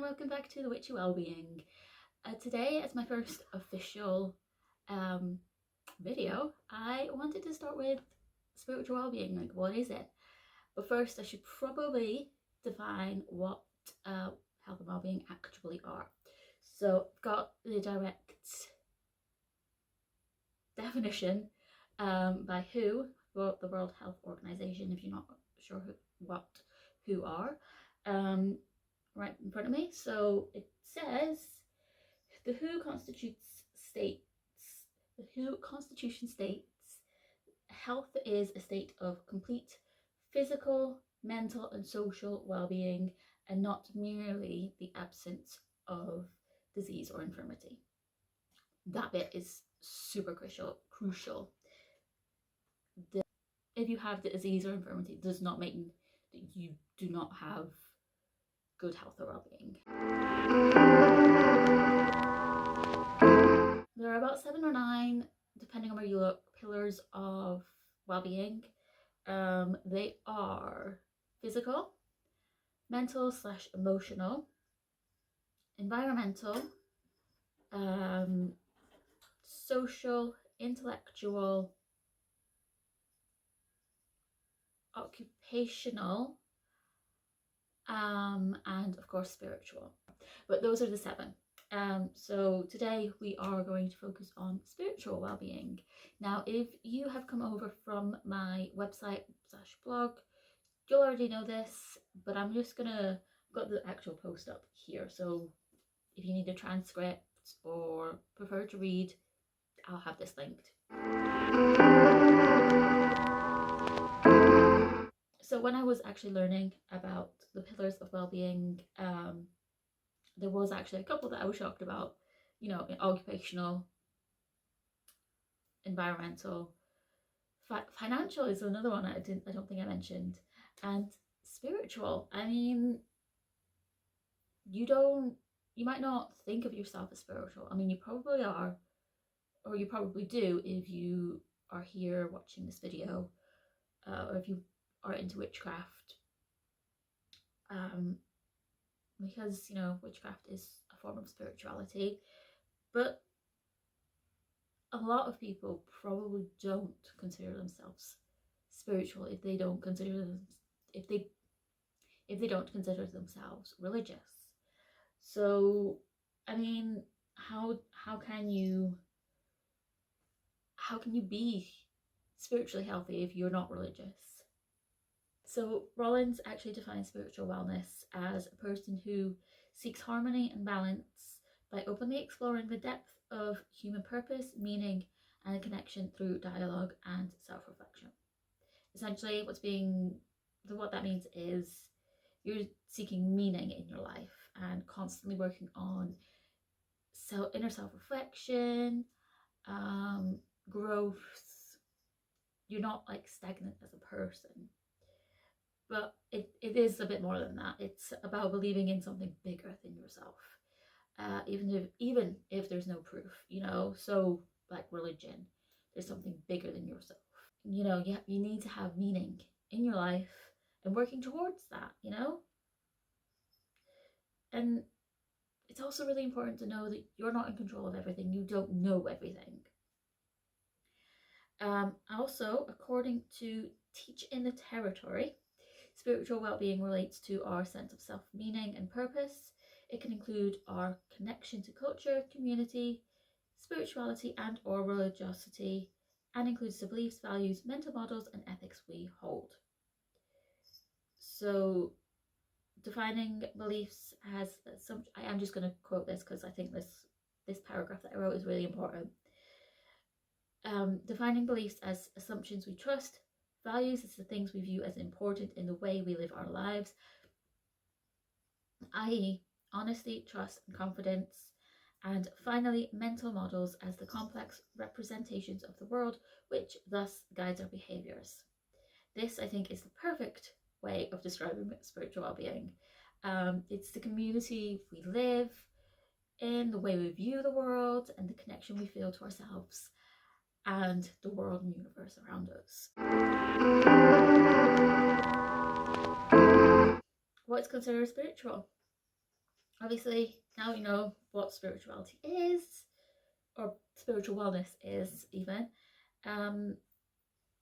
welcome back to the Witchy Wellbeing. Today, as my first official video, I wanted to start with spiritual wellbeing. Like, what is it? But first, I should probably define what health and wellbeing actually are. So, I've got the direct definition by WHO, the World Health Organization, if you're not sure who are. Right in front of me. So it says the WHO Constitution states health is a state of complete physical, mental and social well-being, and not merely the absence of disease or infirmity. That bit is super crucial. If you have the disease or infirmity, it does not mean that you do not have good health or well-being. There are about 7 or 9, depending on where you look, pillars of well-being. They are physical, mental/emotional, environmental, social, intellectual, occupational, and of course spiritual. But those are the 7. So today we are going to focus on spiritual well-being. Now, if you have come over from my website/blog, you'll already know this, but I'm just gonna got the actual post up here. So if you need a transcript or prefer to read, I'll have this linked. So when I was actually learning about the pillars of well-being, there was actually a couple that I was shocked about. Occupational, environmental, financial is another one I don't think I mentioned, and spiritual. I mean, you might not think of yourself as spiritual. I mean, you probably are, or you probably do if you are here watching this video, or if you are into witchcraft, because witchcraft is a form of spirituality. But a lot of people probably don't consider themselves spiritual if they don't consider themselves religious. So I mean, how can you be spiritually healthy if you're not religious? So Rollins actually defines spiritual wellness as a person who seeks harmony and balance by openly exploring the depth of human purpose, meaning, and connection through dialogue and self-reflection. Essentially, what that means is you're seeking meaning in your life and constantly working on inner self-reflection, growth. You're not like stagnant as a person. But it is a bit more than that. It's about believing in something bigger than yourself, even if there's no proof, So like religion, there's something bigger than yourself. You need to have meaning in your life and working towards that. And it's also really important to know that you're not in control of everything. You don't know everything. Also, according to Teach in the Territory, spiritual well-being relates to our sense of self-meaning and purpose. It can include our connection to culture, community, spirituality and or religiosity, and includes the beliefs, values, mental models and ethics we hold. So defining beliefs as I'm just going to quote this because I think this paragraph that I wrote is really important. Defining beliefs as assumptions we trust, values is the things we view as important in the way we live our lives, i.e. honesty, trust and confidence. And finally, mental models as the complex representations of the world, which thus guides our behaviours. This, I think, is the perfect way of describing spiritual well-being. It's the community we live in, the way we view the world, and the connection we feel to ourselves and the world and universe around us. What's considered spiritual? Obviously, now you know what spirituality is, or spiritual wellness is, even. Um,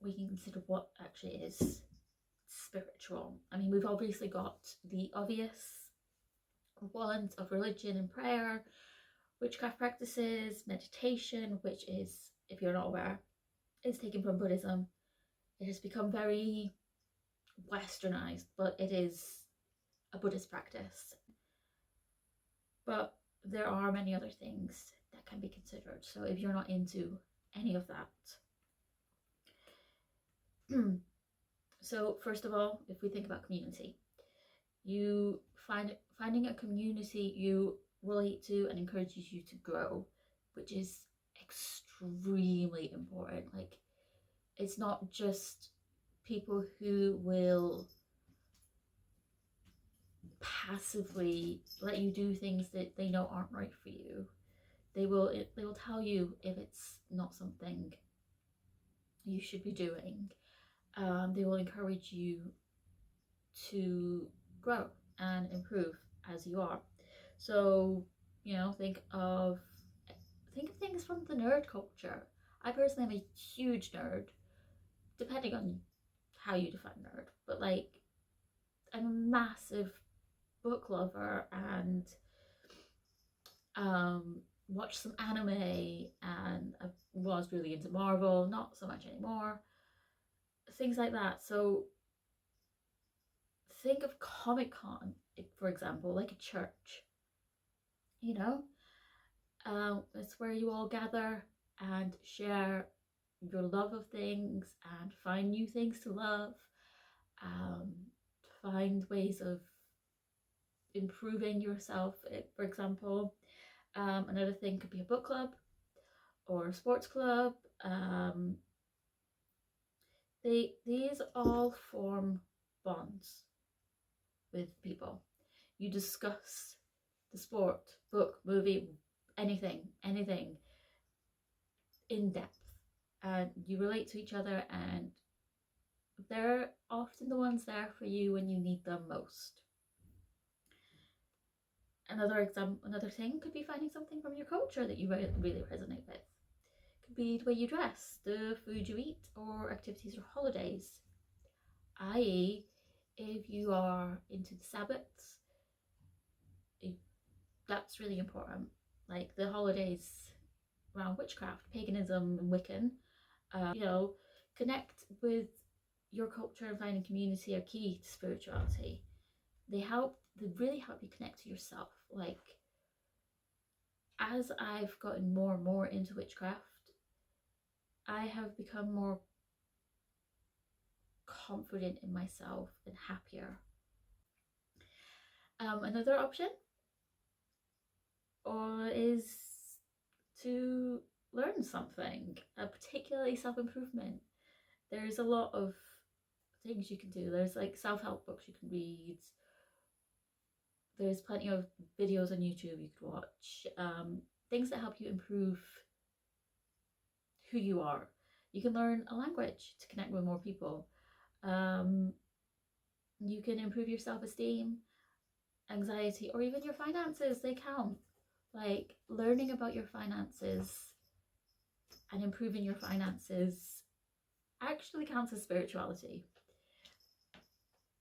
we can consider what actually is spiritual. I mean, we've obviously got the obvious ones of religion and prayer, witchcraft practices, meditation, which is, if you're not aware, is taken from Buddhism. It has become very westernized, but it is a Buddhist practice. But there are many other things that can be considered. So if you're not into any of that, so first of all, if we think about community, you finding a community you relate to and encourages you to grow, which is extremely important. Like, it's not just people who will passively let you do things that they know aren't right for you. They will tell you if it's not something you should be doing. They will encourage you to grow and improve as you are. So, you know, think of things from the nerd culture. I personally am a huge nerd, depending on how you define nerd, but like, I'm a massive book lover and watched some anime, and I was really into Marvel, not so much anymore. Things like that. So think of Comic Con, for example, like a church. You know, it's where you all gather and share your love of things and find new things to love, um, find ways of improving yourself. For example, another thing could be a book club or a sports club. These all form bonds with people. You discuss the sport, book, movie, anything in depth, and you relate to each other, and they're often the ones there for you when you need them most. Another thing could be finding something from your culture that you really resonate with. Could be the way you dress, the food you eat, or activities or holidays. I.e., if you are into the Sabbats, that's really important. Like the holidays around witchcraft, paganism, and Wiccan, you know, connect with your culture and finding community are key to spirituality. They really help you connect to yourself. Like, as I've gotten more and more into witchcraft, I have become more confident in myself and happier. Another option is to learn something, particularly self-improvement. There's a lot of things you can do. There's like self-help books you can read. There's plenty of videos on YouTube you could watch. Things that help you improve who you are. You can learn a language to connect with more people. You can improve your self-esteem, anxiety, or even your finances. They count. Like, learning about your finances and improving your finances actually counts as spirituality.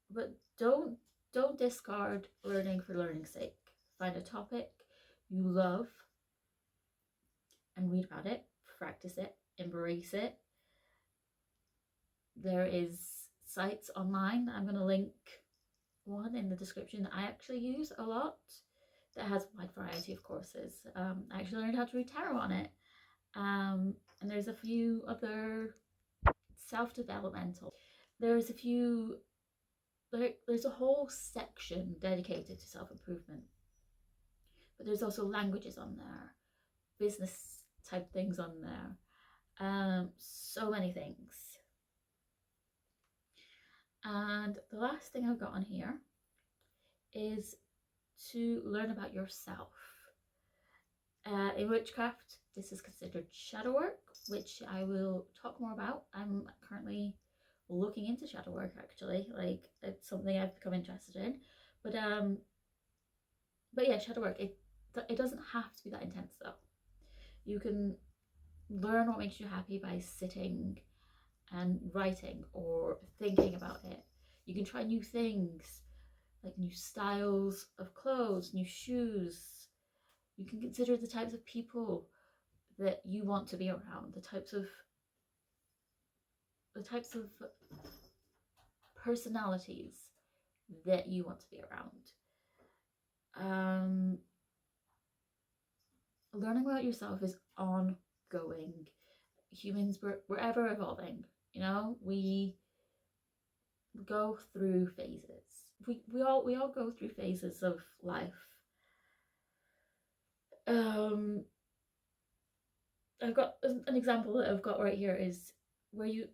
But don't discard learning for learning's sake. Find a topic you love and read about it, practice it, embrace it. There is sites online. I'm going to link one in the description that I actually use a lot that has a wide variety of courses. I actually learned how to read tarot on it. And there's a few other self-developmental. There's a whole section dedicated to self-improvement. But there's also languages on there, business type things on there. So many things. And the last thing I've got on here is to learn about yourself. In witchcraft, this is considered shadow work, which I will talk more about. I'm currently looking into shadow work, actually. Like, it's something I've become interested in. But But yeah, shadow work, it doesn't have to be that intense though. You can learn what makes you happy by sitting and writing or thinking about it. You can try new things, like new styles of clothes, new shoes. You can consider the types of people that you want to be around, the types of personalities that you want to be around. Learning about yourself is ongoing. Humans, we're ever evolving. We go through phases. We all go through phases of life. I've got an example that I've got right here is where you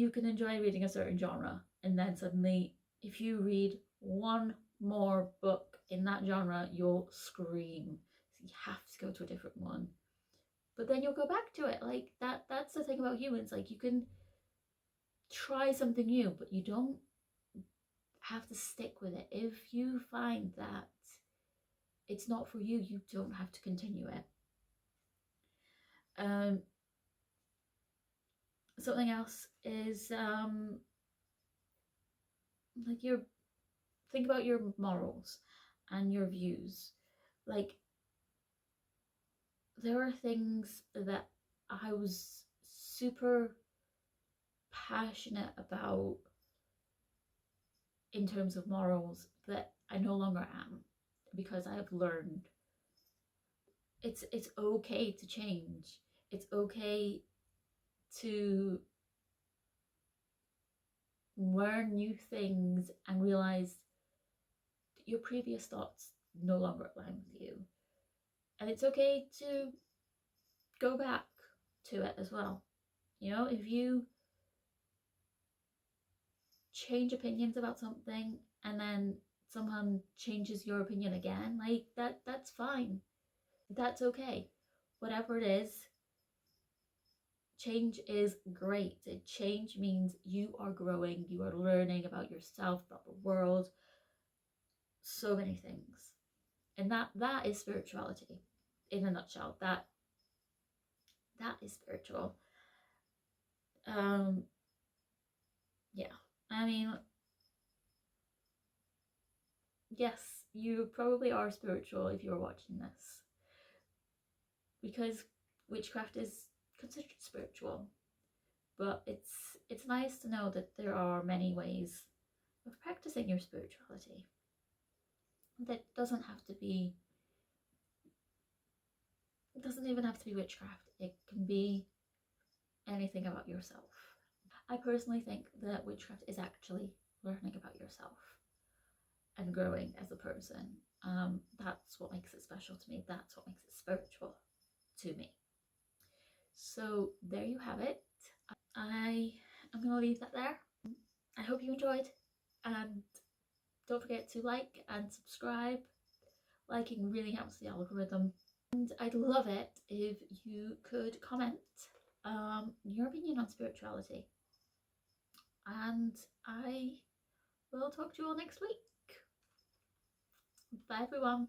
can enjoy reading a certain genre, and then suddenly if you read one more book in that genre, you'll scream. So you have to go to a different one. But then you'll go back to it. Like that's the thing about humans. Like, you can try something new, but you don't have to stick with it. If you find that it's not for you, you don't have to continue it. Something else is like think about your morals and your views. Like, there are things that I was super passionate about in terms of morals that I no longer am, because I have learned it's okay to change. It's okay to learn new things and realize that your previous thoughts no longer align with you. And it's okay to go back to it as well. If you change opinions about something and then someone changes your opinion again, like that's fine. That's okay. Whatever it is, change is great. Change means you are growing, you are learning about yourself, about the world, so many things. And that is spirituality in a nutshell. That is spiritual. Yeah. I mean, yes, you probably are spiritual if you're watching this, because witchcraft is considered spiritual. But it's nice to know that there are many ways of practicing your spirituality. That doesn't have to be It doesn't even have to be witchcraft. It can be anything about yourself. I personally think that witchcraft is actually learning about yourself and growing as a person. That's what makes it special to me. That's what makes it spiritual to me. So there you have it. I am going to leave that there. I hope you enjoyed, and don't forget to like and subscribe. Liking really helps the algorithm. And I'd love it if you could comment your opinion on spirituality. And I will talk to you all next week. Bye, everyone.